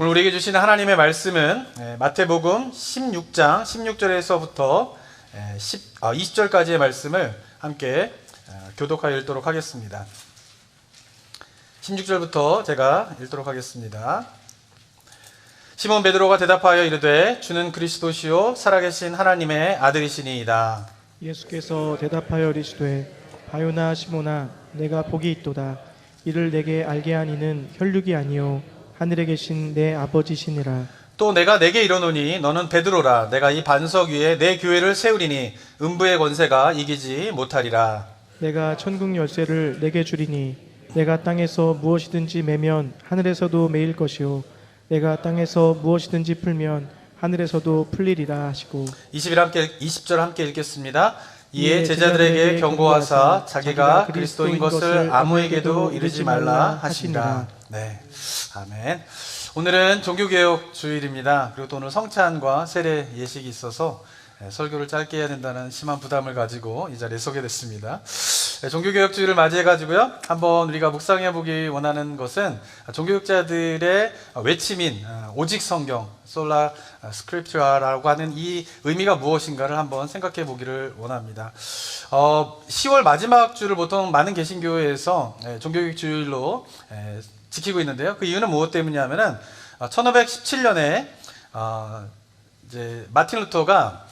오늘 우리에게 주시는 하나님의 말씀은 마태복음 16장 16절에서부터 20절까지의 말씀을 함께 교독하여 읽도록 하겠습니다. 16절부터 제가 읽도록 하겠습니다. 시몬 베드로가 대답하여 이르되 주는 그리스도시요 살아계신 하나님의 아들이시니이다. 예수께서 대답하여 이르시되 바요나 시몬아 내가 복이 있도다. 이를 내게 알게 한 이는 혈육이 아니요 하늘에 계신 내 아버지시니라. 또 내가 내게 이르노니 너는 베드로라. 내가 이 반석 위에 내 교회를 세우리니 음부의 권세가 이기지 못하리라. 내가 천국 열쇠를 내게 주리니 내가 땅에서 무엇이든지 매면 하늘에서도 매일 것이요 내가 땅에서 무엇이든지 풀면 하늘에서도 풀리리라 하시고 20절 함께 읽겠습니다. 이에 제자들에게 경고하사 자기가 그리스도인 것을 아무에게도 이르지 말라 하시니라. 네, 아멘. 오늘은 종교개혁 주일입니다. 그리고 또 오늘 성찬과 세례 예식이 있어서 설교를 짧게 해야 된다는 심한 부담을 가지고 이 자리에 서게 됐습니다. 종교개혁 주일을 맞이해가지고요, 한번 우리가 묵상해 보기 원하는 것은 종교개혁자들의 외침인 오직 성경, 솔라 스크립트라라고 하는 이 의미가 무엇인가를 한번 생각해 보기를 원합니다. 10월 마지막 주를 보통 많은 개신교회에서 종교개혁 주일로 지키고 있는데요. 그 이유는 무엇 때문이냐면은 1517년에 이제 마틴 루터가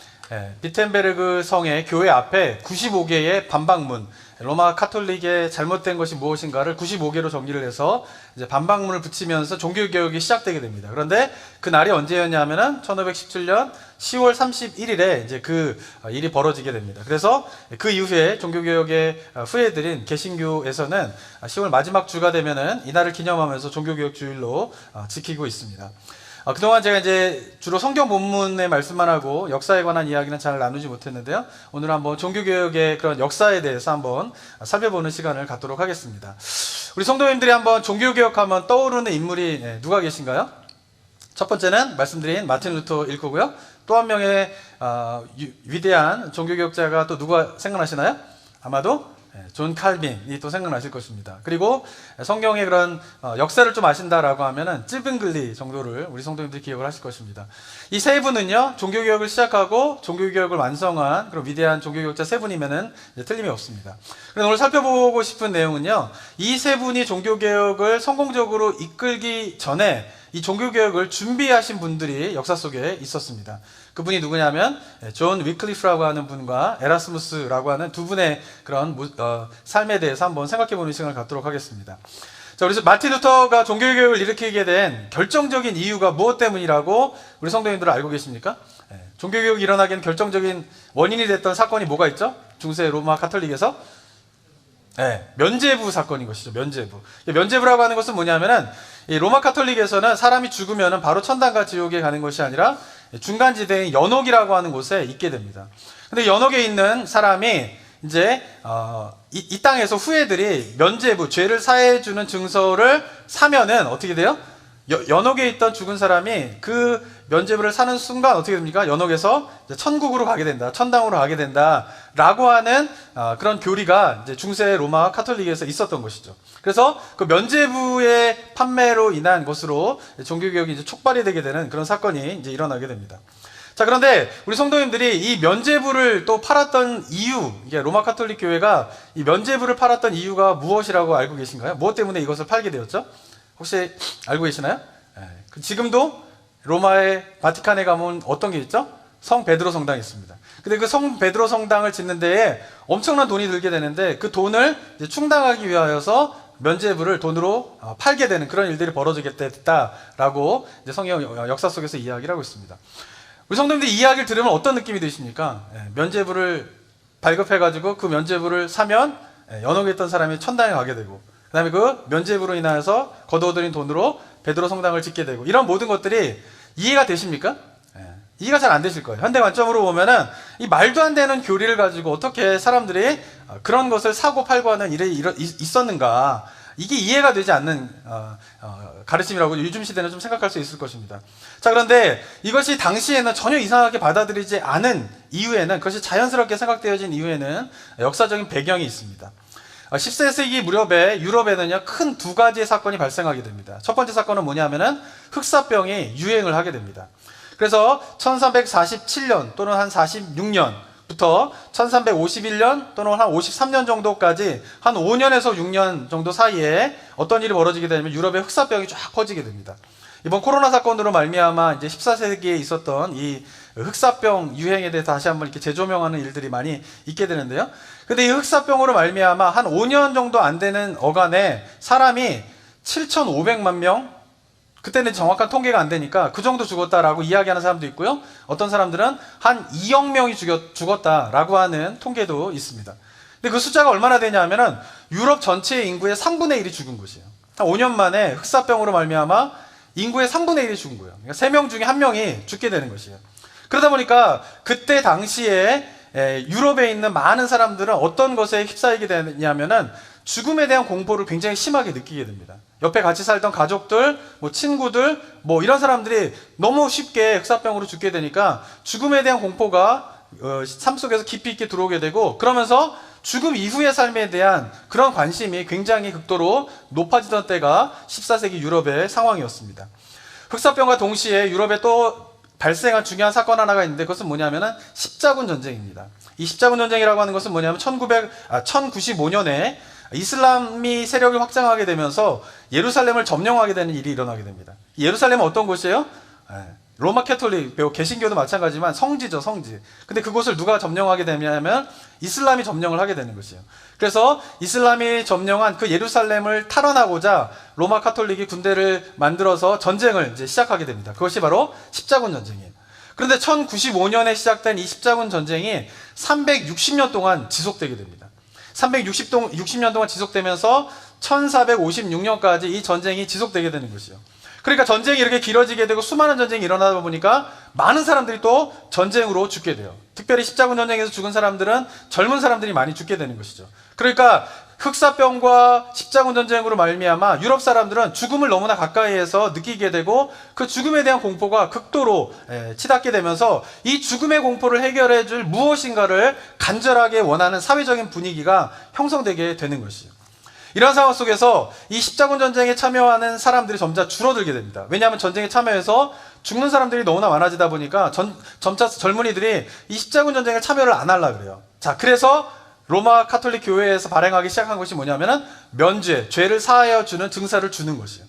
비텐베르그 성의 교회 앞에 95개의 반박문, 로마 카톨릭의 잘못된 것이 무엇인가를 95개로 정리를 해서 이제 반박문을 붙이면서 종교개혁이 시작되게 됩니다. 그런데 그 날이 언제였냐면은 1517년 10월 31일에 이제 그 일이 벌어지게 됩니다. 그래서 그 이후에 종교개혁의 후예들인 개신교에서는 10월 마지막 주가 되면은 이날을 기념하면서 종교개혁 주일로 지키고 있습니다. 그동안 제가 이제 주로 성경 본문의 말씀만 하고 역사에 관한 이야기는 잘 나누지 못했는데요. 오늘 한번 종교개혁의 그런 역사에 대해서 한번 살펴보는 시간을 갖도록 하겠습니다. 우리 성도님들이 한번 종교개혁하면 떠오르는 인물이 누가 계신가요? 첫 번째는 말씀드린 마틴 루터 일거고요. 또 한 명의 위대한 종교개혁자가 또 누가 생각나시나요? 아마도 존 칼빈이 또 생각나실 것입니다. 그리고 성경의 그런 역사를 좀 아신다라고 하면은 찌븐글리 정도를 우리 성도님들이 기억을 하실 것입니다. 이 세 분은요, 종교개혁을 시작하고 종교개혁을 완성한 그런 위대한 종교개혁자 세 분이면은 틀림이 없습니다. 그래서 오늘 살펴보고 싶은 내용은요, 이 세 분이 종교개혁을 성공적으로 이끌기 전에 이 종교개혁을 준비하신 분들이 역사 속에 있었습니다. 그분이 누구냐면 존 위클리프라고 하는 분과 에라스무스라고 하는 두 분의 그런 삶에 대해서 한번 생각해보는 시간을 갖도록 하겠습니다. 자, 우리 마틴 루터가 종교개혁을 일으키게 된 결정적인 이유가 무엇 때문이라고 우리 성도님들은 알고 계십니까? 종교개혁이 일어나기엔 결정적인 원인이 됐던 사건이 뭐가 있죠? 중세 로마 카톨릭에서 면죄부 사건인 것이죠. 면죄부. 면죄부라고 하는 것은 뭐냐면은 이 로마 카톨릭에서는 사람이 죽으면은 바로 천당과 지옥에 가는 것이 아니라 중간지대인 연옥이라고 하는 곳에 있게 됩니다. 근데 연옥에 있는 사람이 이제 이 땅에서 후예들이 면죄부, 죄를 사해주는 증서를 사면은 어떻게 돼요? 연옥에 있던 죽은 사람이 그 면죄부를 사는 순간 어떻게 됩니까? 연옥에서 천국으로 가게 된다, 천당으로 가게 된다 라고 하는 그런 교리가 이제 중세 로마 카톨릭에서 있었던 것이죠. 그래서 그 면죄부의 판매로 인한 것으로 종교개혁이 이제 촉발이 되게 되는 그런 사건이 이제 일어나게 됩니다. 자, 그런데 우리 성도님들이 이 면죄부를 또 팔았던 이유, 이게 로마 카톨릭 교회가 이 면죄부를 팔았던 이유가 무엇이라고 알고 계신가요? 무엇 때문에 이것을 팔게 되었죠? 혹시 알고 계시나요? 지금도 로마의 바티칸에 가면 어떤 게 있죠? 성 베드로 성당이 있습니다. 근데 그 성 베드로 성당을 짓는 데에 엄청난 돈이 들게 되는데 그 돈을 이제 충당하기 위하여서 면죄부를 돈으로 팔게 되는 그런 일들이 벌어지게 됐다라고 이제 성경 역사 속에서 이야기를 하고 있습니다. 우리 성도님들이 이 이야기를 들으면 어떤 느낌이 드십니까? 면죄부를 발급해가지고 그 면죄부를 사면 연옥에 있던 사람이 천당에 가게 되고, 그 다음에 그 면죄부로 인하여서 거두어들인 돈으로 베드로 성당을 짓게 되고, 이런 모든 것들이 이해가 되십니까? 이해가 잘 안 되실 거예요. 현대 관점으로 보면은 이 말도 안 되는 교리를 가지고 어떻게 사람들이 그런 것을 사고 팔고 하는 일이 있었는가, 이게 이해가 되지 않는 가르침이라고 요즘 시대는 좀 생각할 수 있을 것입니다. 자, 그런데 이것이 당시에는 전혀 이상하게 받아들이지 않은 이유에는, 그것이 자연스럽게 생각되어진 이유에는 역사적인 배경이 있습니다. 14세기 무렵에 유럽에는요, 큰 두 가지의 사건이 발생하게 됩니다. 첫 번째 사건은 뭐냐면은 흑사병이 유행을 하게 됩니다. 그래서 1347년 또는 한 46년부터 1351년 또는 한 53년 정도까지 한 5년에서 6년 정도 사이에 어떤 일이 벌어지게 되냐면 유럽에 흑사병이 쫙 퍼지게 됩니다. 이번 코로나 사건으로 말미암아 이제 14세기에 있었던 이 흑사병 유행에 대해서 다시 한번 이렇게 재조명하는 일들이 많이 있게 되는데요. 근데 이 흑사병으로 말미암아 한 5년 정도 안 되는 어간에 사람이 7,500만 명, 그때는 정확한 통계가 안 되니까 그 정도 죽었다라고 이야기하는 사람도 있고요. 어떤 사람들은 한 2억 명이 죽었다라고 하는 통계도 있습니다. 근데 그 숫자가 얼마나 되냐면은 유럽 전체의 인구의 3분의 1이 죽은 것이에요. 한 5년 만에 흑사병으로 말미암아 인구의 3분의 1이 죽은 거예요. 그러니까 3명 중에 1명이 죽게 되는 것이에요. 그러다 보니까 그때 당시에 유럽에 있는 많은 사람들은 어떤 것에 휩싸이게 되냐면은 죽음에 대한 공포를 굉장히 심하게 느끼게 됩니다. 옆에 같이 살던 가족들, 뭐 친구들, 뭐 이런 사람들이 너무 쉽게 흑사병으로 죽게 되니까 죽음에 대한 공포가 삶 속에서 깊이 있게 들어오게 되고, 그러면서 죽음 이후의 삶에 대한 그런 관심이 굉장히 극도로 높아지던 때가 14세기 유럽의 상황이었습니다. 흑사병과 동시에 유럽에 또 발생한 중요한 사건 하나가 있는데, 그것은 뭐냐면은 십자군 전쟁입니다. 이 십자군 전쟁이라고 하는 것은 뭐냐면 1095년에 이슬람이 세력이 확장하게 되면서 예루살렘을 점령하게 되는 일이 일어나게 됩니다. 예루살렘은 어떤 곳이에요? 로마 캐톨릭, 개신교도 마찬가지지만 성지죠, 성지. 근데 그곳을 누가 점령하게 되냐면 이슬람이 점령을 하게 되는 것이에요. 그래서 이슬람이 점령한 그 예루살렘을 탈환하고자 로마 카톨릭이 군대를 만들어서 전쟁을 이제 시작하게 됩니다. 그것이 바로 십자군 전쟁이에요. 그런데 1095년에 시작된 이 십자군 전쟁이 360년 동안 지속되게 됩니다. 360년 동안 지속되면서 1456년까지 이 전쟁이 지속되게 되는 것이죠. 그러니까 전쟁이 이렇게 길어지게 되고 수많은 전쟁이 일어나다 보니까 많은 사람들이 또 전쟁으로 죽게 돼요. 특별히 십자군 전쟁에서 죽은 사람들은 젊은 사람들이 많이 죽게 되는 것이죠. 그러니까 흑사병과 십자군 전쟁으로 말미암아 유럽 사람들은 죽음을 너무나 가까이에서 느끼게 되고 그 죽음에 대한 공포가 극도로 치닫게 되면서 이 죽음의 공포를 해결해 줄 무엇인가를 간절하게 원하는 사회적인 분위기가 형성되게 되는 것이죠. 이런 상황 속에서 이 십자군 전쟁에 참여하는 사람들이 점차 줄어들게 됩니다. 왜냐하면 전쟁에 참여해서 죽는 사람들이 너무나 많아지다 보니까 점차 젊은이들이 이 십자군 전쟁에 참여를 안 하려고 그래요. 자, 그래서 로마 카톨릭 교회에서 발행하기 시작한 것이 뭐냐면은 면죄, 죄를 사하여 주는 증서를 주는 것이에요.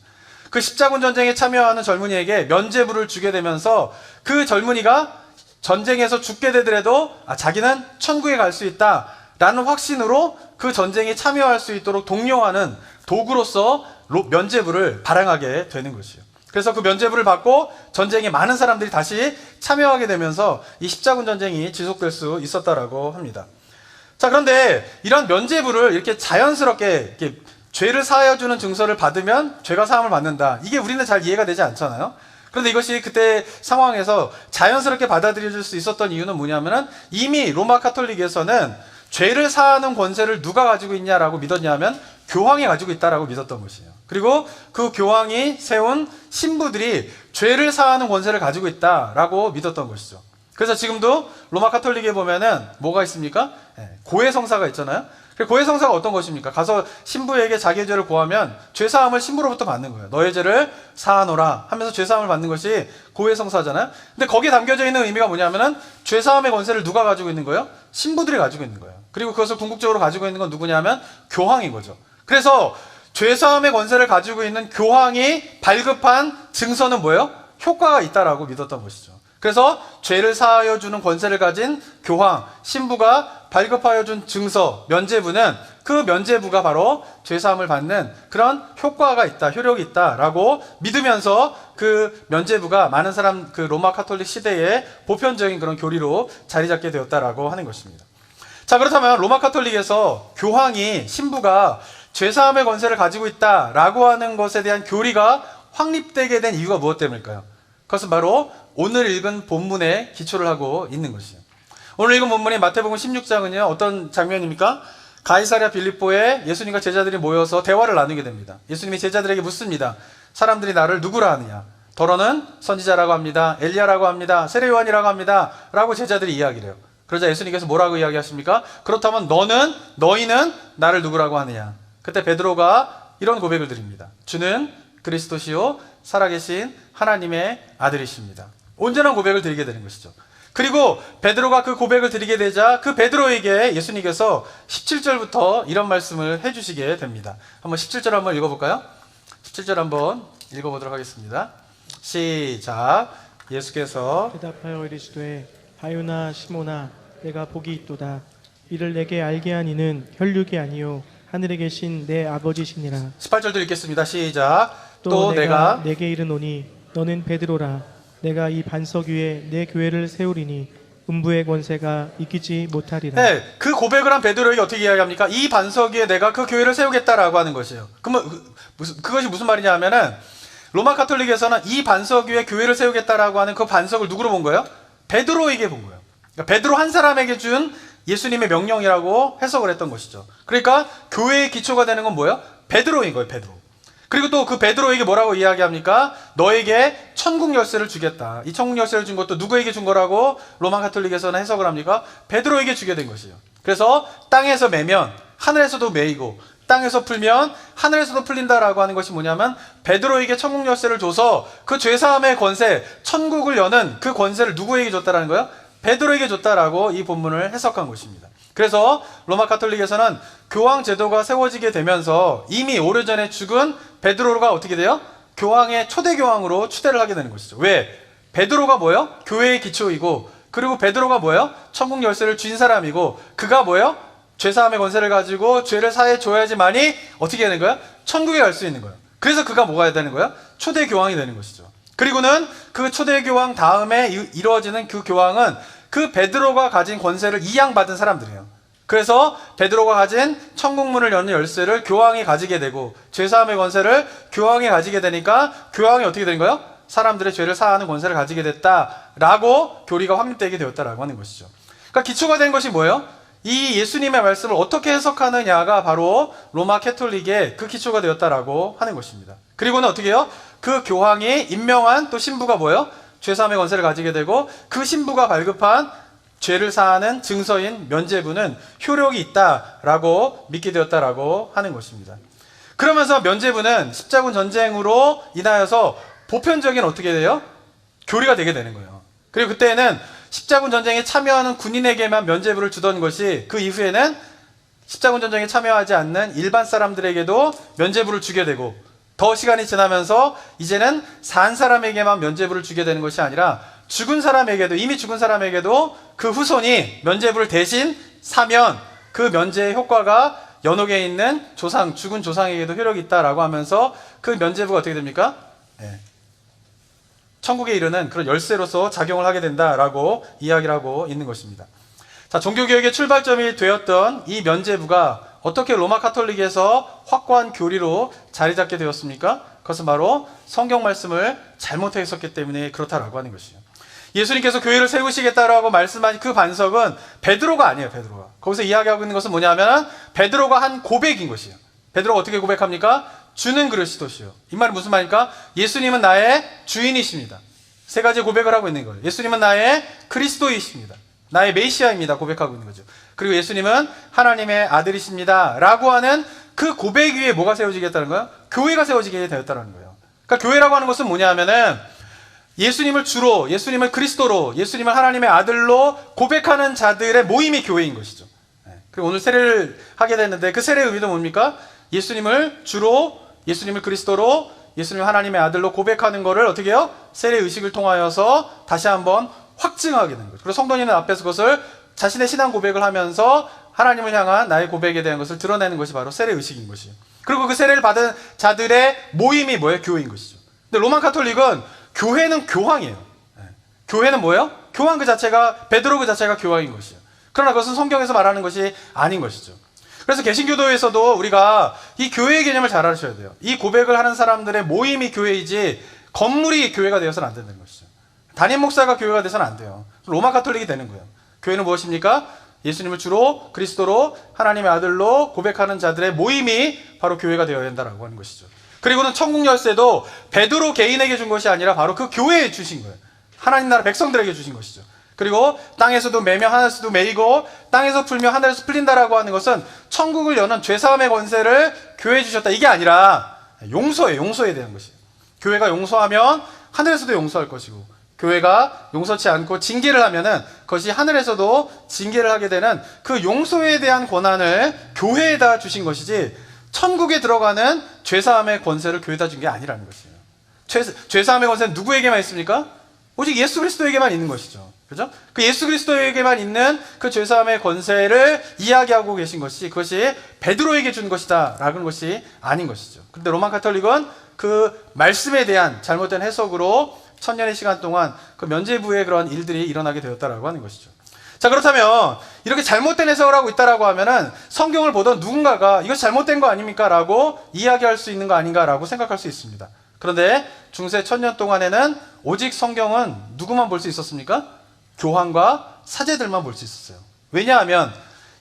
그 십자군 전쟁에 참여하는 젊은이에게 면죄부를 주게 되면서 그 젊은이가 전쟁에서 죽게 되더라도 자기는 천국에 갈 수 있다라는 확신으로 그 전쟁에 참여할 수 있도록 독려하는 도구로서 면죄부를 발행하게 되는 것이에요. 그래서 그 면죄부를 받고 전쟁에 많은 사람들이 다시 참여하게 되면서 이 십자군 전쟁이 지속될 수 있었다라고 합니다. 자, 그런데 이런 면죄부를 이렇게 자연스럽게 이렇게 죄를 사하여주는 증서를 받으면 죄가 사함을 받는다. 이게 우리는 잘 이해가 되지 않잖아요. 그런데 이것이 그때 상황에서 자연스럽게 받아들여질 수 있었던 이유는 뭐냐면은 이미 로마 카톨릭에서는 죄를 사하는 권세를 누가 가지고 있냐라고 믿었냐면 교황이 가지고 있다라고 믿었던 것이에요. 그리고 그 교황이 세운 신부들이 죄를 사하는 권세를 가지고 있다라고 믿었던 것이죠. 그래서 지금도 로마 카톨릭에 보면은 뭐가 있습니까? 고해성사가 있잖아요. 고해성사가 어떤 것입니까? 가서 신부에게 자기의 죄를 고하면 죄사함을 신부로부터 받는 거예요. 너의 죄를 사하노라 하면서 죄사함을 받는 것이 고해성사잖아요. 근데 거기에 담겨져 있는 의미가 뭐냐면은 죄사함의 권세를 누가 가지고 있는 거예요? 신부들이 가지고 있는 거예요. 그리고 그것을 궁극적으로 가지고 있는 건 누구냐면 교황인 거죠. 그래서 죄사함의 권세를 가지고 있는 교황이 발급한 증서는 뭐예요? 효과가 있다라고 믿었던 것이죠. 그래서 죄를 사하여 주는 권세를 가진 교황, 신부가 발급하여 준 증서, 면죄부는 그 면죄부가 바로 죄사함을 받는 그런 효과가 있다, 효력이 있다라고 믿으면서 그 면죄부가 많은 사람, 그 로마 카톨릭 시대의 보편적인 그런 교리로 자리 잡게 되었다라고 하는 것입니다. 자, 그렇다면 로마 카톨릭에서 교황이, 신부가 죄사함의 권세를 가지고 있다라고 하는 것에 대한 교리가 확립되게 된 이유가 무엇 때문일까요? 그것은 바로 오늘 읽은 본문에 기초를 하고 있는 것이죠. 오늘 읽은 본문인 마태복음 16장은요, 어떤 장면입니까? 가이사랴 빌립보에 예수님과 제자들이 모여서 대화를 나누게 됩니다. 예수님이 제자들에게 묻습니다. 사람들이 나를 누구라 하느냐? 더러는 선지자라고 합니다. 엘리야라고 합니다. 세례 요한이라고 합니다. 라고 제자들이 이야기를 해요. 그러자 예수님께서 뭐라고 이야기하십니까? 그렇다면 너희는 나를 누구라고 하느냐? 그때 베드로가 이런 고백을 드립니다. 주는 그리스도시요 살아계신 하나님의 아들이십니다. 온전한 고백을 드리게 되는 것이죠. 그리고 베드로가 그 고백을 드리게 되자 그 베드로에게 예수님께서 17절부터 이런 말씀을 해주시게 됩니다. 한번 17절 한번 읽어볼까요? 17절 한번 읽어보도록 하겠습니다. 시작. 예수께서 대답하여 이르시되 바요나 시모나 내가 복이 있도다. 이를 내게 알게 한 이는 혈육이 아니요 하늘에 계신 내 아버지시니라. 18절도 읽겠습니다. 시작. 또 내가 내게 이르노니 너는 베드로라. 내가 이 반석 위에 내 교회를 세우리니 음부의 권세가 이기지 못하리라. 네, 그 고백을 한 베드로에게 어떻게 이야기합니까? 이 반석 위에 내가 그 교회를 세우겠다라고 하는 것이에요. 그러면 그것이 무슨 말이냐 하면은 로마 카톨릭에서는 이 반석 위에 교회를 세우겠다라고 하는 그 반석을 누구로 본 거예요? 베드로에게 본 거예요. 그러니까 베드로 한 사람에게 준 예수님의 명령이라고 해석을 했던 것이죠. 그러니까 교회의 기초가 되는 건 뭐예요? 베드로인 거예요, 베드로. 그리고 또 그 베드로에게 뭐라고 이야기합니까? 너에게 천국 열쇠를 주겠다. 이 천국 열쇠를 준 것도 누구에게 준 거라고 로마 카톨릭에서는 해석을 합니까? 베드로에게 주게 된 것이에요. 그래서 땅에서 매면 하늘에서도 매이고 땅에서 풀면 하늘에서도 풀린다라고 하는 것이 뭐냐면 베드로에게 천국 열쇠를 줘서 그 죄사함의 권세, 천국을 여는 그 권세를 누구에게 줬다라는 거예요? 베드로에게 줬다라고 이 본문을 해석한 것입니다. 그래서 로마 카톨릭에서는 교황 제도가 세워지게 되면서 이미 오래전에 죽은 베드로가 어떻게 돼요? 교황의 초대 교황으로 추대를 하게 되는 것이죠. 왜? 베드로가 뭐예요? 교회의 기초이고, 그리고 베드로가 뭐예요? 천국 열쇠를 쥔 사람이고, 그가 뭐예요? 죄사함의 권세를 가지고 죄를 사해 줘야지만이 어떻게 되는 거야? 천국에 갈 수 있는 거예요. 그래서 그가 뭐가 되는 거야? 초대 교황이 되는 것이죠. 그리고는 그 초대 교황 다음에 이루어지는 그 교황은 그 베드로가 가진 권세를 이양받은 사람들이에요. 그래서 베드로가 가진 천국문을 여는 열쇠를 교황이 가지게 되고 죄사함의 권세를 교황이 가지게 되니까 교황이 어떻게 된 거예요? 사람들의 죄를 사하는 권세를 가지게 됐다라고 교리가 확립되게 되었다라고 하는 것이죠. 그러니까 기초가 된 것이 뭐예요? 이 예수님의 말씀을 어떻게 해석하느냐가 바로 로마 캐톨릭의 그 기초가 되었다라고 하는 것입니다. 그리고는 어떻게 해요? 그 교황이 임명한 또 신부가 뭐예요? 죄사함의 권세를 가지게 되고 그 신부가 발급한 죄를 사하는 증서인 면죄부는 효력이 있다라고 믿게 되었다라고 하는 것입니다. 그러면서 면죄부는 십자군 전쟁으로 인하여서 보편적인 어떻게 돼요? 교리가 되게 되는 거예요. 그리고 그때는 십자군 전쟁에 참여하는 군인에게만 면죄부를 주던 것이 그 이후에는 십자군 전쟁에 참여하지 않는 일반 사람들에게도 면죄부를 주게 되고 더 시간이 지나면서 이제는 산 사람에게만 면죄부를 주게 되는 것이 아니라 죽은 사람에게도, 이미 죽은 사람에게도 그 후손이 면죄부를 대신 사면 그 면죄의 효과가 연옥에 있는 조상, 죽은 조상에게도 효력이 있다라고 하면서 그 면죄부가 어떻게 됩니까? 네. 천국에 이르는 그런 열쇠로서 작용을 하게 된다라고 이야기를 하고 있는 것입니다. 자, 종교개혁의 출발점이 되었던 이 면죄부가 어떻게 로마 카톨릭에서 확고한 교리로 자리 잡게 되었습니까? 그것은 바로 성경 말씀을 잘못 해석했기 때문에 그렇다라고 하는 것이에요. 예수님께서 교회를 세우시겠다라고 말씀하신 그 반석은 베드로가 아니에요. 베드로가. 거기서 이야기하고 있는 것은 뭐냐면 베드로가 한 고백인 것이에요. 베드로가 어떻게 고백합니까? 주는 그리스도시요. 이 말은 무슨 말입니까? 예수님은 나의 주인이십니다. 세 가지 고백을 하고 있는 거예요. 예수님은 나의 그리스도이십니다. 나의 메시아입니다. 고백하고 있는 거죠. 그리고 예수님은 하나님의 아들이십니다. 라고 하는 그 고백 위에 뭐가 세워지겠다는 거예요? 교회가 세워지게 되었다는 거예요. 그러니까 교회라고 하는 것은 뭐냐 하면은 예수님을 주로, 예수님을 그리스도로, 예수님을 하나님의 아들로 고백하는 자들의 모임이 교회인 것이죠. 그리고 오늘 세례를 하게 됐는데 그 세례의 의미도 뭡니까? 예수님을 주로, 예수님을 그리스도로, 예수님을 하나님의 아들로 고백하는 것을 어떻게 해요? 세례 의식을 통하여서 다시 한번 확증하게 되는 거죠. 그리고 성도님은 앞에서 그것을 자신의 신앙 고백을 하면서 하나님을 향한 나의 고백에 대한 것을 드러내는 것이 바로 세례 의식인 것이에요. 그리고 그 세례를 받은 자들의 모임이 뭐예요? 교회인 것이죠. 근데 로마 카톨릭은 교회는 교황이에요. 교회는 뭐예요? 교황 그 자체가, 베드로 그 자체가 교황인 것이에요. 그러나 그것은 성경에서 말하는 것이 아닌 것이죠. 그래서 개신교도에서도 우리가 이 교회의 개념을 잘 알으셔야 돼요. 이 고백을 하는 사람들의 모임이 교회이지 건물이 교회가 되어서는 안 된다는 것이죠. 담임 목사가 교회가 돼서는 안 돼요. 로마 카톨릭이 되는 거예요. 교회는 무엇입니까? 예수님을 주로 그리스도로 하나님의 아들로 고백하는 자들의 모임이 바로 교회가 되어야 된다라고 하는 것이죠. 그리고는 천국 열쇠도 베드로 개인에게 준 것이 아니라 바로 그 교회에 주신 거예요. 하나님 나라 백성들에게 주신 것이죠. 그리고 땅에서도 매며 하늘에서도 매이고 땅에서 풀며 하늘에서 풀린다라고 하는 것은 천국을 여는 죄사함의 권세를 교회에 주셨다. 이게 아니라 용서예요. 용서에 대한 것이에요. 교회가 용서하면 하늘에서도 용서할 것이고, 교회가 용서치 않고 징계를 하면은 그것이 하늘에서도 징계를 하게 되는 그 용서에 대한 권한을 교회에다 주신 것이지, 천국에 들어가는 죄사함의 권세를 교회에다 준 게 아니라는 것이에요. 죄사함의 권세는 누구에게만 있습니까? 오직 예수 그리스도에게만 있는 것이죠. 그죠? 그 예수 그리스도에게만 있는 그 죄사함의 권세를 이야기하고 계신 것이, 그것이 베드로에게 준 것이다 라는 것이 아닌 것이죠. 근데 로마 가톨릭은 그 말씀에 대한 잘못된 해석으로 천년의 시간 동안 그 면죄부의 그런 일들이 일어나게 되었다라고 하는 것이죠. 자, 그렇다면 이렇게 잘못된 해석을 하고 있다라고 하면은 성경을 보던 누군가가 이거 잘못된 거 아닙니까? 라고 이야기할 수 있는 거 아닌가 라고 생각할 수 있습니다. 그런데 중세 천년 동안에는 오직 성경은 누구만 볼 수 있었습니까? 교황과 사제들만 볼 수 있었어요. 왜냐하면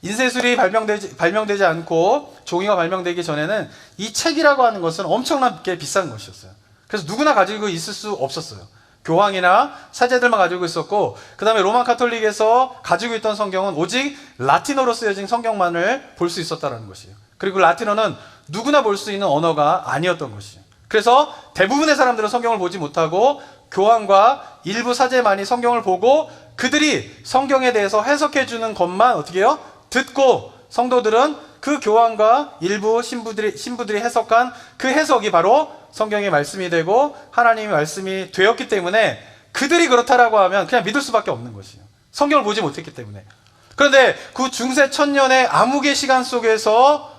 인쇄술이 발명되지 않고 종이가 발명되기 전에는 이 책이라고 하는 것은 엄청나게 비싼 것이었어요. 그래서 누구나 가지고 있을 수 없었어요. 교황이나 사제들만 가지고 있었고, 그 다음에 로마 가톨릭에서 가지고 있던 성경은 오직 라틴어로 쓰여진 성경만을 볼 수 있었다는 것이에요. 그리고 라틴어는 누구나 볼 수 있는 언어가 아니었던 것이에요. 그래서 대부분의 사람들은 성경을 보지 못하고 교황과 일부 사제만이 성경을 보고 그들이 성경에 대해서 해석해 주는 것만 어떻게 해요? 듣고, 성도들은 그 교황과 일부 신부들이 해석한 그 해석이 바로 성경의 말씀이 되고 하나님의 말씀이 되었기 때문에 그들이 그렇다라고 하면 그냥 믿을 수밖에 없는 것이에요. 성경을 보지 못했기 때문에. 그런데 그 중세 천년의 암흑의 시간 속에서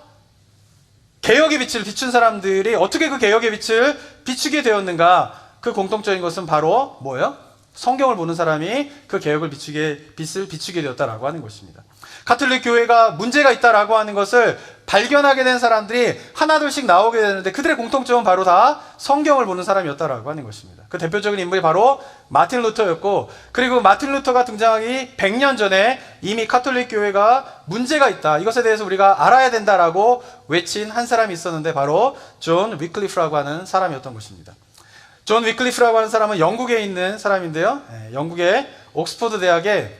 개혁의 빛을 비춘 사람들이 어떻게 그 개혁의 빛을 비추게 되었는가? 그 공통적인 것은 바로 뭐예요? 성경을 보는 사람이 그 개혁을 빛을 비추게 되었다라고 하는 것입니다. 가톨릭 교회가 문제가 있다라고 하는 것을 발견하게 된 사람들이 하나둘씩 나오게 되는데 그들의 공통점은 바로 다 성경을 보는 사람이었다라고 하는 것입니다. 그 대표적인 인물이 바로 마틴 루터였고, 그리고 마틴 루터가 등장하기 100년 전에 이미 가톨릭 교회가 문제가 있다, 이것에 대해서 우리가 알아야 된다라고 외친 한 사람이 있었는데 바로 존 위클리프라고 하는 사람이었던 것입니다. 존 위클리프라고 하는 사람은 영국에 있는 사람인데요, 영국의 옥스퍼드 대학의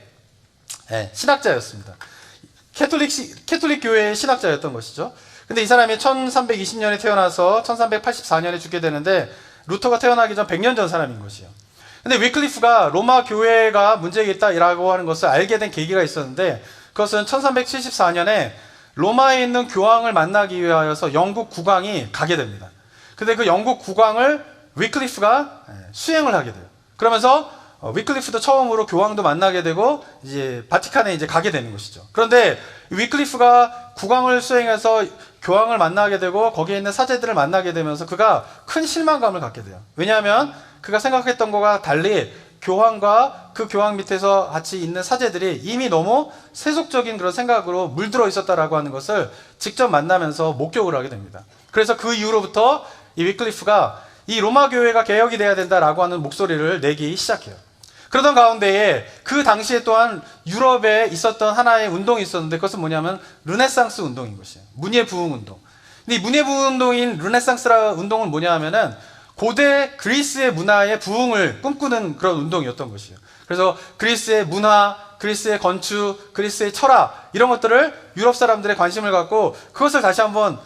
신학자였습니다. 캐톨릭 교회의 신학자였던 것이죠. 근데 이 사람이 1320년에 태어나서 1384년에 죽게 되는데 루터가 태어나기 전 100년 전 사람인 것이에요. 근데 위클리프가 로마 교회가 문제가 있다라고 하는 것을 알게 된 계기가 있었는데, 그것은 1374년에 로마에 있는 교황을 만나기 위하여서 영국 국왕이 가게 됩니다. 근데 그 영국 국왕을 위클리프가 수행을 하게 돼요. 그러면서 위클리프도 처음으로 교황도 만나게 되고 이제 바티칸에 이제 가게 되는 것이죠. 그런데 위클리프가 국왕을 수행해서 교황을 만나게 되고 거기에 있는 사제들을 만나게 되면서 그가 큰 실망감을 갖게 돼요. 왜냐하면 그가 생각했던 것과 달리 교황과 그 교황 밑에서 같이 있는 사제들이 이미 너무 세속적인 그런 생각으로 물들어 있었다라고 하는 것을 직접 만나면서 목격을 하게 됩니다. 그래서 그 이후로부터 이 위클리프가 이 로마 교회가 개혁이 돼야 된다라고 하는 목소리를 내기 시작해요. 그러던 가운데에 그 당시에 또한 유럽에 있었던 하나의 운동이 있었는데 그것은 뭐냐면 르네상스 운동인 것이에요. 문예부흥 운동. 근데 이 문예부흥 운동인 르네상스 운동은 뭐냐 하면은 고대 그리스의 문화의 부흥을 꿈꾸는 그런 운동이었던 것이에요. 그래서 그리스의 문화, 그리스의 건축, 그리스의 철학, 이런 것들을 유럽 사람들의 관심을 갖고 그것을 다시 한번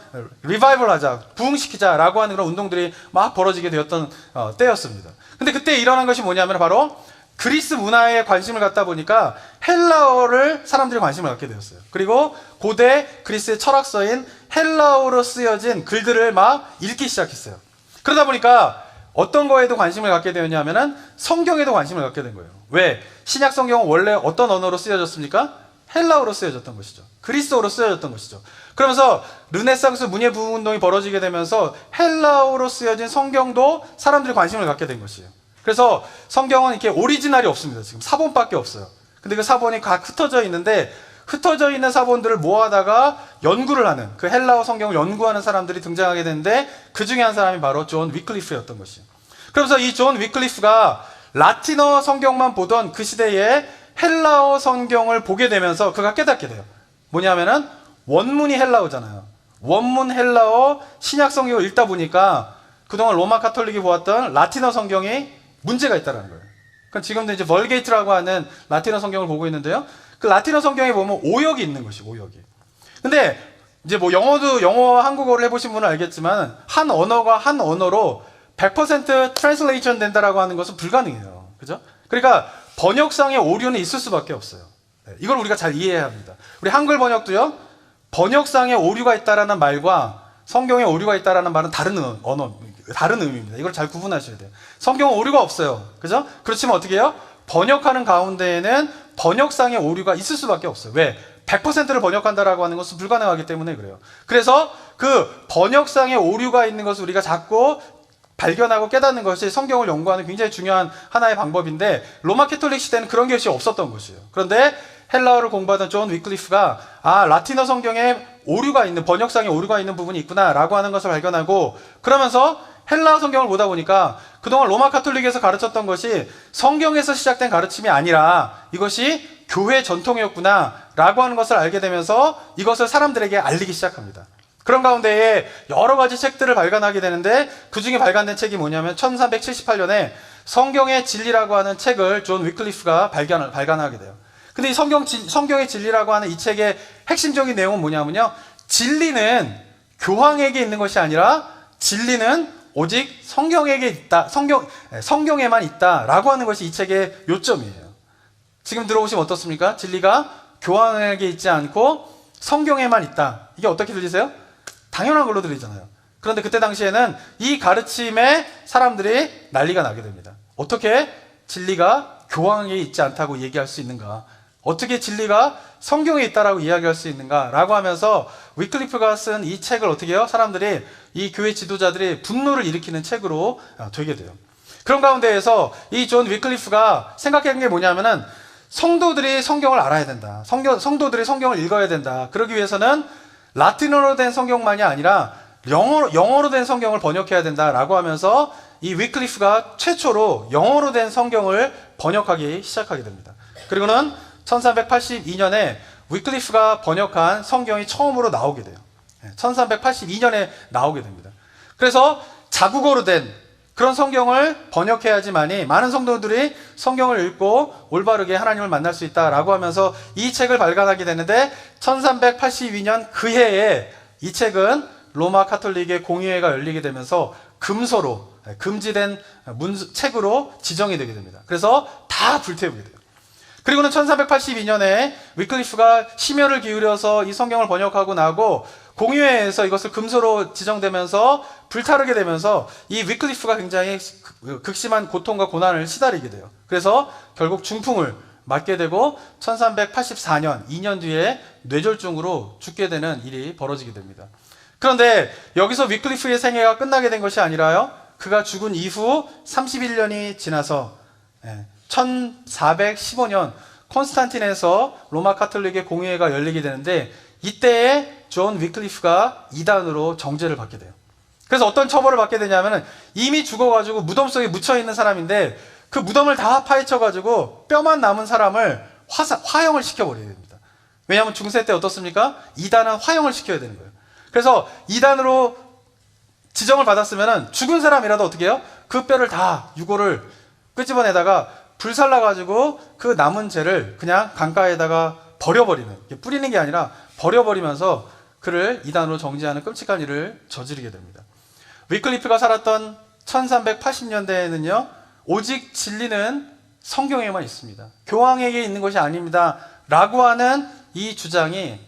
리바이벌하자, 부흥시키자라고 하는 그런 운동들이 막 벌어지게 되었던 때였습니다. 근데 그때 일어난 것이 뭐냐면 바로 그리스 문화에 관심을 갖다 보니까 헬라어를 사람들이 관심을 갖게 되었어요. 그리고 고대 그리스의 철학서인 헬라어로 쓰여진 글들을 막 읽기 시작했어요. 그러다 보니까 어떤 거에도 관심을 갖게 되었냐면은 성경에도 관심을 갖게 된 거예요. 왜? 신약 성경은 원래 어떤 언어로 쓰여졌습니까? 헬라어로 쓰여졌던 것이죠. 그리스어로 쓰여졌던 것이죠. 그러면서 르네상스 문예부흥 운동이 벌어지게 되면서 헬라어로 쓰여진 성경도 사람들이 관심을 갖게 된 것이에요. 그래서 성경은 이렇게 오리지널이 없습니다. 지금 사본밖에 없어요. 근데 그 사본이 각 흩어져 있는데 흩어져 있는 사본들을 모아다가 연구를 하는, 그 헬라어 성경을 연구하는 사람들이 등장하게 되는데 그 중에 한 사람이 바로 존 위클리프였던 것이에요. 그러면서 이 존 위클리프가 라틴어 성경만 보던 그 시대에 헬라어 성경을 보게 되면서 그가 깨닫게 돼요. 뭐냐면은 원문이 헬라어잖아요. 원문 헬라어 신약 성경을 읽다 보니까 그동안 로마 가톨릭이 보았던 라틴어 성경이 문제가 있다는 거예요. 그러니까 지금도 이제 멀게이트라고 하는 라틴어 성경을 보고 있는데요. 그 라틴어 성경에 보면 오역이 있는 것이 오역이. 근데 이제 뭐 영어와 한국어를 해보신 분은 알겠지만 한 언어가 한 언어로 100% 트랜슬레이션 된다라고 하는 것은 불가능해요. 그죠? 그러니까 번역상의 오류는 있을 수밖에 없어요. 네, 이걸 우리가 잘 이해해야 합니다. 우리 한글 번역도요. 번역상의 오류가 있다라는 말과 성경에 오류가 있다라는 말은 다른 의미입니다. 이걸 잘 구분하셔야 돼요. 성경은 오류가 없어요. 그죠? 그렇지만 어떻게 해요? 번역하는 가운데에는 번역상의 오류가 있을 수밖에 없어요. 왜? 100%를 번역한다라고 하는 것은 불가능하기 때문에 그래요. 그래서 그 번역상의 오류가 있는 것을 우리가 자꾸 발견하고 깨닫는 것이 성경을 연구하는 굉장히 중요한 하나의 방법인데 로마 캐톨릭 시대는 그런 것이 없었던 것이에요. 그런데 헬라어를 공부하던 존 위클리프가 라틴어 성경에 오류가 있는 번역상에 오류가 있는 부분이 있구나라고 하는 것을 발견하고 그러면서 헬라어 성경을 보다 보니까 그동안 로마 카톨릭에서 가르쳤던 것이 성경에서 시작된 가르침이 아니라 이것이 교회 전통이었구나라고 하는 것을 알게 되면서 이것을 사람들에게 알리기 시작합니다. 그런 가운데에 여러 가지 책들을 발간하게 되는데 그 중에 발간된 책이 뭐냐면 1378년에 성경의 진리라고 하는 책을 존 위클리프가 발간하게 돼요. 근데 이 성경의 진리라고 하는 이 책의 핵심적인 내용은 뭐냐면요. 진리는 교황에게 있는 것이 아니라 진리는 오직 성경에게 있다, 성경에만 있다라고 하는 것이 이 책의 요점이에요. 지금 들어보시면 어떻습니까? 진리가 교황에게 있지 않고 성경에만 있다. 이게 어떻게 들리세요? 당연한 걸로 들리잖아요. 그런데 그때 당시에는 이 가르침에 사람들이 난리가 나게 됩니다. 어떻게 진리가 교황에게 있지 않다고 얘기할 수 있는가? 어떻게 진리가 성경에 있다라고 이야기할 수 있는가? 라고 하면서 위클리프가 쓴 이 책을 어떻게 해요? 사람들이 이 교회 지도자들이 분노를 일으키는 책으로 되게 돼요. 그런 가운데에서 이 존 위클리프가 생각한 게 뭐냐면은 성도들이 성경을 알아야 된다. 성도들이 성경을 읽어야 된다. 그러기 위해서는 라틴어로 된 성경만이 아니라 영어로 된 성경을 번역해야 된다라고 하면서 이 위클리프가 최초로 영어로 된 성경을 번역하기 시작하게 됩니다. 그리고는 1382년에 위클리프가 번역한 성경이 처음으로 나오게 돼요. 1382년에 나오게 됩니다. 그래서 자국어로 된 그런 성경을 번역해야지만이 많은 성도들이 성경을 읽고 올바르게 하나님을 만날 수 있다라고 하면서 이 책을 발간하게 되는데 1382년 그 해에 이 책은 로마 카톨릭의 공의회가 열리게 되면서 금서로 금지된 책으로 지정이 되게 됩니다. 그래서 다 불태우게 돼요. 그리고는 1382년에 위클리프가 심혈을 기울여서 이 성경을 번역하고 나고 공의회에서 이것을 금서로 지정되면서 불타르게 되면서 이 위클리프가 굉장히 극심한 고통과 고난을 시달리게 돼요. 그래서 결국 중풍을 맞게 되고 1384년 2년 뒤에 뇌졸중으로 죽게 되는 일이 벌어지게 됩니다. 그런데 여기서 위클리프의 생애가 끝나게 된 것이 아니라요. 그가 죽은 이후 31년이 지나서 1415년 콘스탄틴에서 로마 카톨릭의 공의회가 열리게 되는데 이때에 존 위클리프가 이단으로 정죄를 받게 돼요. 그래서 어떤 처벌을 받게 되냐면 이미 죽어가지고 무덤 속에 묻혀있는 사람인데 그 무덤을 다 파헤쳐가지고 뼈만 남은 사람을 화형을 시켜버려야 됩니다. 왜냐하면 중세 때 어떻습니까? 이단은 화형을 시켜야 되는 거예요. 그래서 이단으로 지정을 받았으면 죽은 사람이라도 어떻게 해요? 그 뼈를 다 유골을 끄집어내다가 불살라가지고 그 남은 죄를 그냥 강가에다가 버려버리는, 뿌리는 게 아니라 버려버리면서 그를 이단으로 정죄하는 끔찍한 일을 저지르게 됩니다. 위클리프가 살았던 1380년대에는요 오직 진리는 성경에만 있습니다. 교황에게 있는 것이 아닙니다 라고 하는 이 주장이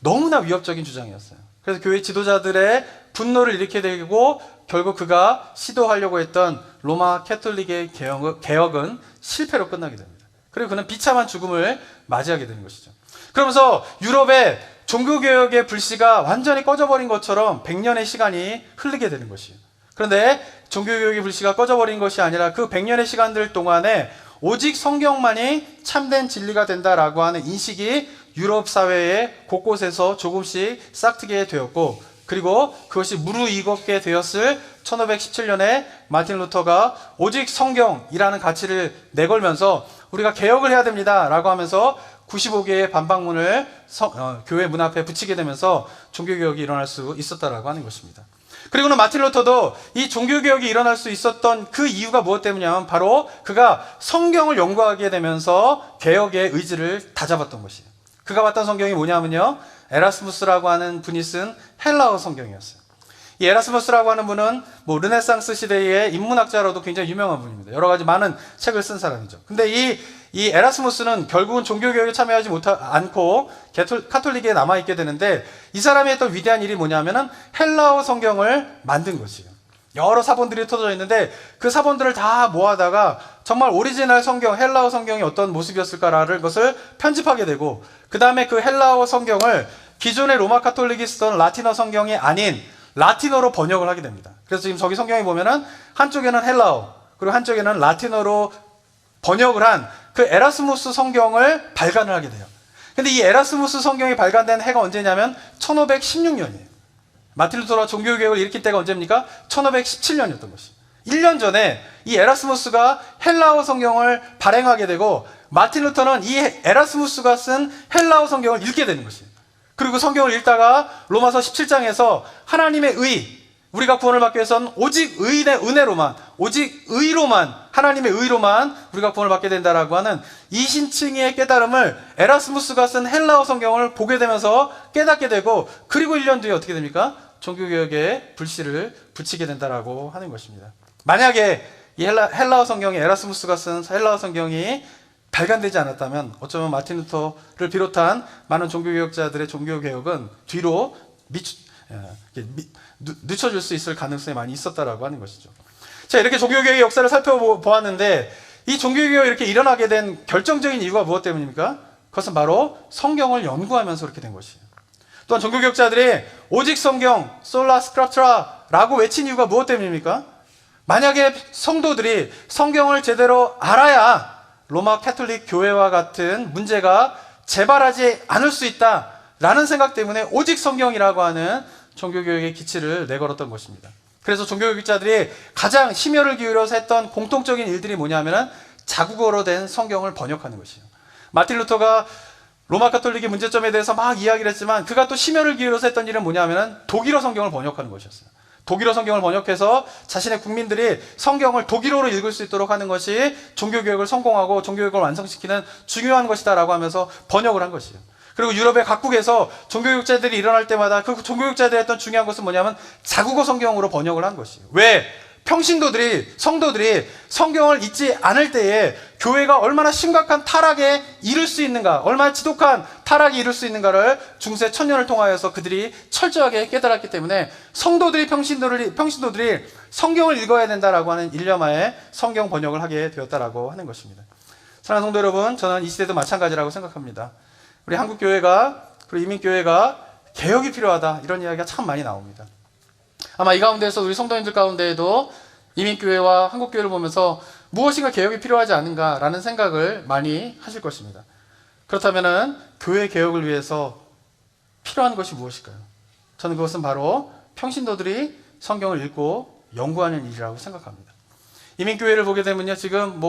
너무나 위협적인 주장이었어요. 그래서 교회 지도자들의 분노를 일으키게 되고 결국 그가 시도하려고 했던 로마 캐톨릭의 개혁은 실패로 끝나게 됩니다. 그리고 그는 비참한 죽음을 맞이하게 되는 것이죠. 그러면서 유럽의 종교개혁의 불씨가 완전히 꺼져버린 것처럼 100년의 시간이 흐르게 되는 것이에요. 그런데 종교개혁의 불씨가 꺼져버린 것이 아니라 그 100년의 시간들 동안에 오직 성경만이 참된 진리가 된다라고 하는 인식이 유럽 사회의 곳곳에서 조금씩 싹트게 되었고 그리고 그것이 무르익었게 되었을 1517년에 마틴 루터가 오직 성경이라는 가치를 내걸면서 우리가 개혁을 해야 됩니다 라고 하면서 95개의 반박문을 교회 문 앞에 붙이게 되면서 종교개혁이 일어날 수 있었다라고 하는 것입니다. 그리고는 마틴 루터도 이 종교개혁이 일어날 수 있었던 그 이유가 무엇 때문이냐면 바로 그가 성경을 연구하게 되면서 개혁의 의지를 다잡았던 것이에요. 그가 봤던 성경이 뭐냐면요, 에라스무스라고 하는 분이 쓴 헬라어 성경이었어요. 이 에라스무스라고 하는 분은 르네상스 시대의 인문학자로도 굉장히 유명한 분입니다. 여러 가지 많은 책을 쓴 사람이죠. 근데 이 에라스무스는 결국은 종교개혁에 참여하지 않고 카톨릭에 남아있게 되는데, 이 사람이 했던 위대한 일이 뭐냐면은 헬라어 성경을 만든 것이에요. 여러 사본들이 흩어져 있는데 그 사본들을 다 모아다가 정말 오리지널 성경, 헬라어 성경이 어떤 모습이었을까라는 것을 편집하게 되고, 그 다음에 그 헬라어 성경을 기존의 로마 카톨릭이 쓰던 라틴어 성경이 아닌 라틴어로 번역을 하게 됩니다. 그래서 지금 저기 성경에 보면은 한쪽에는 헬라어, 그리고 한쪽에는 라틴어로 번역을 한 그 에라스무스 성경을 발간을 하게 돼요. 근데 이 에라스무스 성경이 발간된 해가 언제냐면 1516년이에요. 마틴 루터가 종교개혁을 일으킨 때가 언제입니까? 1517년이었던 것이. 1년 전에 이 에라스무스가 헬라어 성경을 발행하게 되고, 마틴 루터는 이 에라스무스가 쓴 헬라어 성경을 읽게 되는 것이에요. 그리고 성경을 읽다가 로마서 17장에서 하나님의 의, 우리가 구원을 받기 위해서는 오직 의인의 은혜로만, 오직 의로만, 하나님의 의로만 우리가 구원을 받게 된다라고 하는 이신칭의 깨달음을 에라스무스가 쓴 헬라어 성경을 보게 되면서 깨닫게 되고, 그리고 1년 뒤에 어떻게 됩니까? 종교개혁에 불씨를 붙이게 된다라고 하는 것입니다. 만약에 이 헬라어 성경이, 에라스무스가 쓴 헬라어 성경이 발간되지 않았다면 어쩌면 마틴 루터를 비롯한 많은 종교개혁자들의 종교개혁은 뒤로 늦춰질 수 있을 가능성이 많이 있었다라고 하는 것이죠. 자, 이렇게 종교개혁의 역사를 살펴보았는데, 이 종교개혁이 이렇게 일어나게 된 결정적인 이유가 무엇 때문입니까? 그것은 바로 성경을 연구하면서 그렇게 된 것이에요. 또한 종교개혁자들이 오직 성경, 솔라 스크립트라라고 외친 이유가 무엇 때문입니까? 만약에 성도들이 성경을 제대로 알아야 로마 캐톨릭 교회와 같은 문제가 재발하지 않을 수 있다라는 생각 때문에 오직 성경이라고 하는 종교개혁의 기치를 내걸었던 것입니다. 그래서 종교개혁자들이 가장 심혈을 기울여서 했던 공통적인 일들이 뭐냐면 자국어로 된 성경을 번역하는 것이에요. 마틴 루터가 로마 카톨릭의 문제점에 대해서 막 이야기를 했지만, 그가 또 심혈을 기울여서 했던 일은 뭐냐면 독일어 성경을 번역하는 것이었어요. 독일어 성경을 번역해서 자신의 국민들이 성경을 독일어로 읽을 수 있도록 하는 것이 종교개혁을 성공하고 종교개혁을 완성시키는 중요한 것이다라고 하면서 번역을 한 것이에요. 그리고 유럽의 각국에서 종교개혁자들이 일어날 때마다 그 종교개혁자들이 했던 중요한 것은 뭐냐면 자국어 성경으로 번역을 한 것이에요. 왜? 평신도들이, 성도들이 성경을 읽지 않을 때에 교회가 얼마나 심각한 타락에 이를 수 있는가, 얼마나 지독한 타락에 이를 수 있는가를 중세 천년을 통하여서 그들이 철저하게 깨달았기 때문에 평신도들이 성경을 읽어야 된다라고 하는 일념하에 성경 번역을 하게 되었다라고 하는 것입니다. 사랑하는 성도 여러분, 저는 이 시대도 마찬가지라고 생각합니다. 우리 한국교회가, 그리고 이민교회가 개혁이 필요하다, 이런 이야기가 참 많이 나옵니다. 아마 이 가운데에서 우리 성도님들 가운데에도 이민교회와 한국교회를 보면서 무엇인가 개혁이 필요하지 않은가라는 생각을 많이 하실 것입니다. 그렇다면 교회 개혁을 위해서 필요한 것이 무엇일까요? 저는 그것은 바로 평신도들이 성경을 읽고 연구하는 일이라고 생각합니다. 이민교회를 보게 되면요, 지금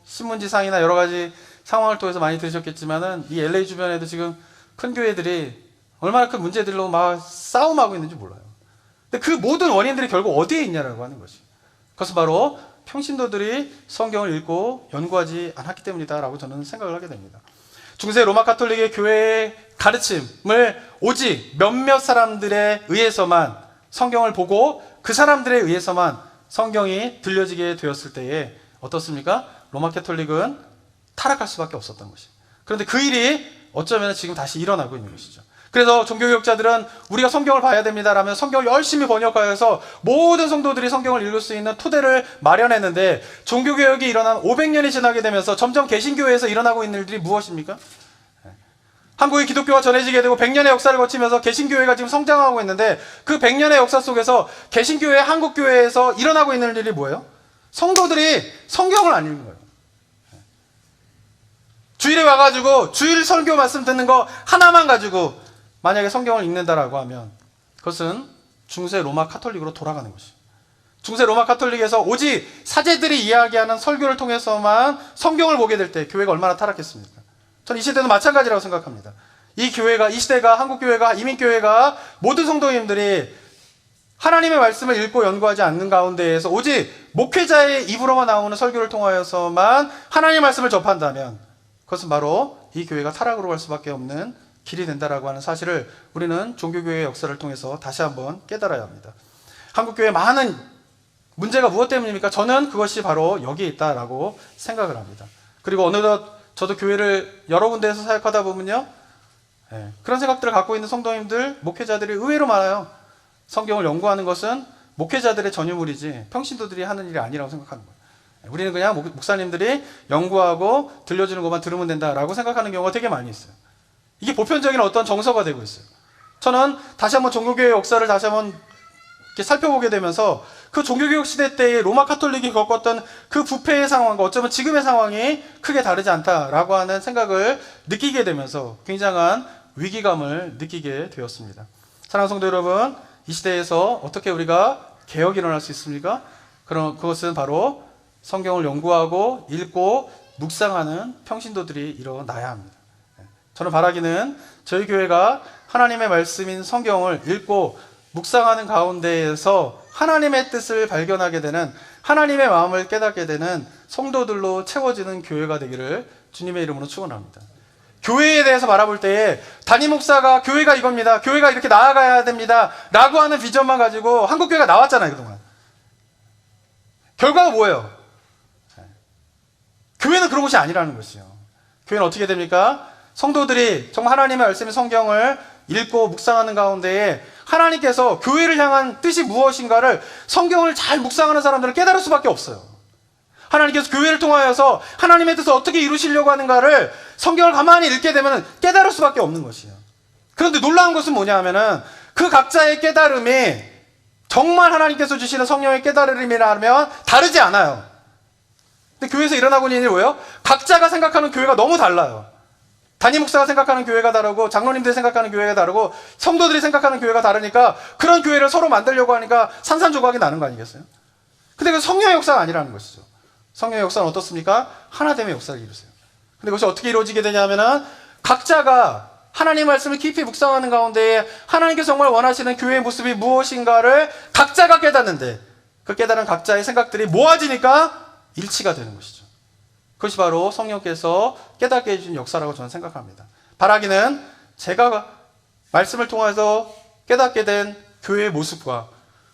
신문지상이나 여러 가지 상황을 통해서 많이 들으셨겠지만은 이 LA 주변에도 지금 큰 교회들이 얼마나 큰 문제들로 막 싸움하고 있는지 몰라요. 근데 그 모든 원인들이 결국 어디에 있냐라고 하는 것이, 그것은 바로 평신도들이 성경을 읽고 연구하지 않았기 때문이다라고 저는 생각을 하게 됩니다. 중세 로마 카톨릭의 교회의 가르침을 오직 몇몇 사람들에 의해서만 성경을 보고 그 사람들에 의해서만 성경이 들려지게 되었을 때에 어떻습니까? 로마 캐톨릭은 타락할 수밖에 없었던 것이에요. 그런데 그 일이 어쩌면 지금 다시 일어나고 있는 것이죠. 그래서 종교개혁자들은 우리가 성경을 봐야 됩니다라면 성경을 열심히 번역하여서 모든 성도들이 성경을 읽을 수 있는 토대를 마련했는데, 종교개혁이 일어난 500년이 지나게 되면서 점점 개신교회에서 일어나고 있는 일들이 무엇입니까? 한국의 기독교가 전해지게 되고 100년의 역사를 거치면서 개신교회가 지금 성장하고 있는데, 그 100년의 역사 속에서 개신교회, 한국교회에서 일어나고 있는 일이 뭐예요? 성도들이 성경을 안 읽는 거예요. 주일에 와가지고 주일 설교 말씀 듣는 거 하나만 가지고 만약에 성경을 읽는다라고 하면 그것은 중세 로마 카톨릭으로 돌아가는 것이에요. 중세 로마 카톨릭에서 오직 사제들이 이야기하는 설교를 통해서만 성경을 보게 될 때 교회가 얼마나 타락했습니까? 저는 이 시대도 마찬가지라고 생각합니다. 이 시대가, 한국교회가, 이민교회가 모든 성도님들이 하나님의 말씀을 읽고 연구하지 않는 가운데에서 오직 목회자의 입으로만 나오는 설교를 통하여서만 하나님의 말씀을 접한다면 그것은 바로 이 교회가 타락으로 갈 수밖에 없는 길이 된다라고 하는 사실을 우리는 종교교회의 역사를 통해서 다시 한번 깨달아야 합니다. 한국교회 많은 문제가 무엇 때문입니까? 저는 그것이 바로 여기에 있다라고 생각을 합니다. 그리고 어느덧 저도 교회를 여러 군데에서 사역하다 보면요, 그런 생각들을 갖고 있는 성도님들, 목회자들이 의외로 많아요. 성경을 연구하는 것은 목회자들의 전유물이지 평신도들이 하는 일이 아니라고 생각하는 거예요. 우리는 그냥 목사님들이 연구하고 들려주는 것만 들으면 된다라고 생각하는 경우가 되게 많이 있어요. 이게 보편적인 어떤 정서가 되고 있어요. 저는 다시 한번 종교교회 역사를 다시 한번 이렇게 살펴보게 되면서 그 종교개혁 시대 때의 로마 카톨릭이 겪었던 그 부패의 상황과 어쩌면 지금의 상황이 크게 다르지 않다라고 하는 생각을 느끼게 되면서 굉장한 위기감을 느끼게 되었습니다. 사랑하는 성도 여러분, 이 시대에서 어떻게 우리가 개혁이 일어날 수 있습니까? 그것은 바로 성경을 연구하고 읽고 묵상하는 평신도들이 일어나야 합니다. 저는 바라기는 저희 교회가 하나님의 말씀인 성경을 읽고 묵상하는 가운데에서 하나님의 뜻을 발견하게 되는, 하나님의 마음을 깨닫게 되는 성도들로 채워지는 교회가 되기를 주님의 이름으로 축원합니다. 교회에 대해서 바라볼 때에 담임 목사가 교회가 이겁니다, 교회가 이렇게 나아가야 됩니다 라고 하는 비전만 가지고 한국교회가 나왔잖아요. 그동안 결과가 뭐예요? 교회는 그런 것이 아니라는 것이요. 교회는 어떻게 됩니까? 성도들이 정말 하나님의 말씀인 성경을 읽고 묵상하는 가운데에 하나님께서 교회를 향한 뜻이 무엇인가를 성경을 잘 묵상하는 사람들은 깨달을 수밖에 없어요. 하나님께서 교회를 통하여서 하나님의 뜻을 어떻게 이루시려고 하는가를 성경을 가만히 읽게 되면 깨달을 수밖에 없는 것이에요. 그런데 놀라운 것은 뭐냐 하면은 그 각자의 깨달음이 정말 하나님께서 주시는 성령의 깨달음이라면 다르지 않아요. 근데 교회에서 일어나고 있는 일이 뭐예요? 각자가 생각하는 교회가 너무 달라요. 담임 목사가 생각하는 교회가 다르고 장로님들이 생각하는 교회가 다르고 성도들이 생각하는 교회가 다르니까 그런 교회를 서로 만들려고 하니까 산산조각이 나는 거 아니겠어요? 근데 그 성령의 역사가 아니라는 것이죠. 성령의 역사는 어떻습니까? 하나됨의 역사를 이루세요. 근데 그것이 어떻게 이루어지게 되냐면은 각자가 하나님 말씀을 깊이 묵상하는 가운데에 하나님께서 정말 원하시는 교회의 모습이 무엇인가를 각자가 깨닫는데 그 깨달은 각자의 생각들이 모아지니까 일치가 되는 것이죠. 그것이 바로 성령께서 깨닫게 해주신 역사라고 저는 생각합니다. 바라기는 제가 말씀을 통해서 깨닫게 된 교회의 모습과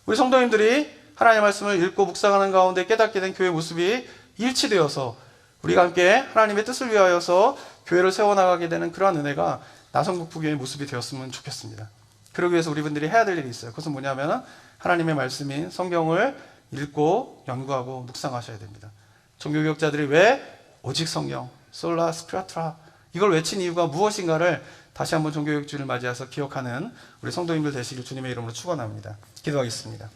우리 성도님들이 하나님의 말씀을 읽고 묵상하는 가운데 깨닫게 된 교회의 모습이 일치되어서 우리가 함께 하나님의 뜻을 위하여서 교회를 세워나가게 되는 그러한 은혜가 나성북부교회의 모습이 되었으면 좋겠습니다. 그러기 위해서 우리 분들이 해야 될 일이 있어요. 그것은 뭐냐면 하나님의 말씀인 성경을 읽고 연구하고 묵상하셔야 됩니다. 종교개혁자들이 왜 오직 성령, 솔라 스크라트라 이걸 외친 이유가 무엇인가를 다시 한번 종교개혁주를 맞이해서 기억하는 우리 성도님들 되시길 주님의 이름으로 축원합니다. 기도하겠습니다.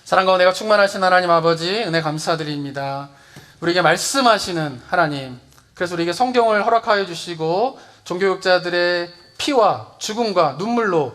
사랑과 은혜가 충만하신 하나님 아버지, 은혜 감사드립니다. 우리에게 말씀하시는 하나님, 그래서 우리에게 성경을 허락하여 주시고 종교개혁자들의 피와 죽음과 눈물로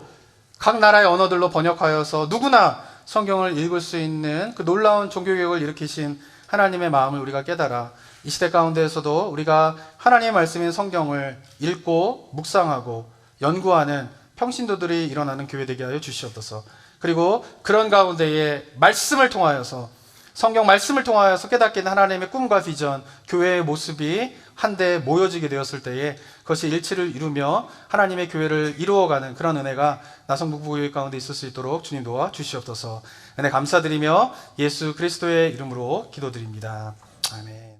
각 나라의 언어들로 번역하여서 누구나 성경을 읽을 수 있는 그 놀라운 종교개혁을 일으키신 하나님의 마음을 우리가 깨달아 이 시대 가운데에서도 우리가 하나님의 말씀인 성경을 읽고 묵상하고 연구하는 평신도들이 일어나는 교회 되게 하여 주시옵소서. 그리고 그런 가운데에 말씀을 통하여서 성경 말씀을 통하여서 깨닫게 된 하나님의 꿈과 비전, 교회의 모습이 한데 모여지게 되었을 때에 그것이 일치를 이루며 하나님의 교회를 이루어가는 그런 은혜가 나성북부교회 가운데 있을 수 있도록 주님 도와 주시옵소서. 은혜 감사드리며 예수 그리스도의 이름으로 기도드립니다. 아멘.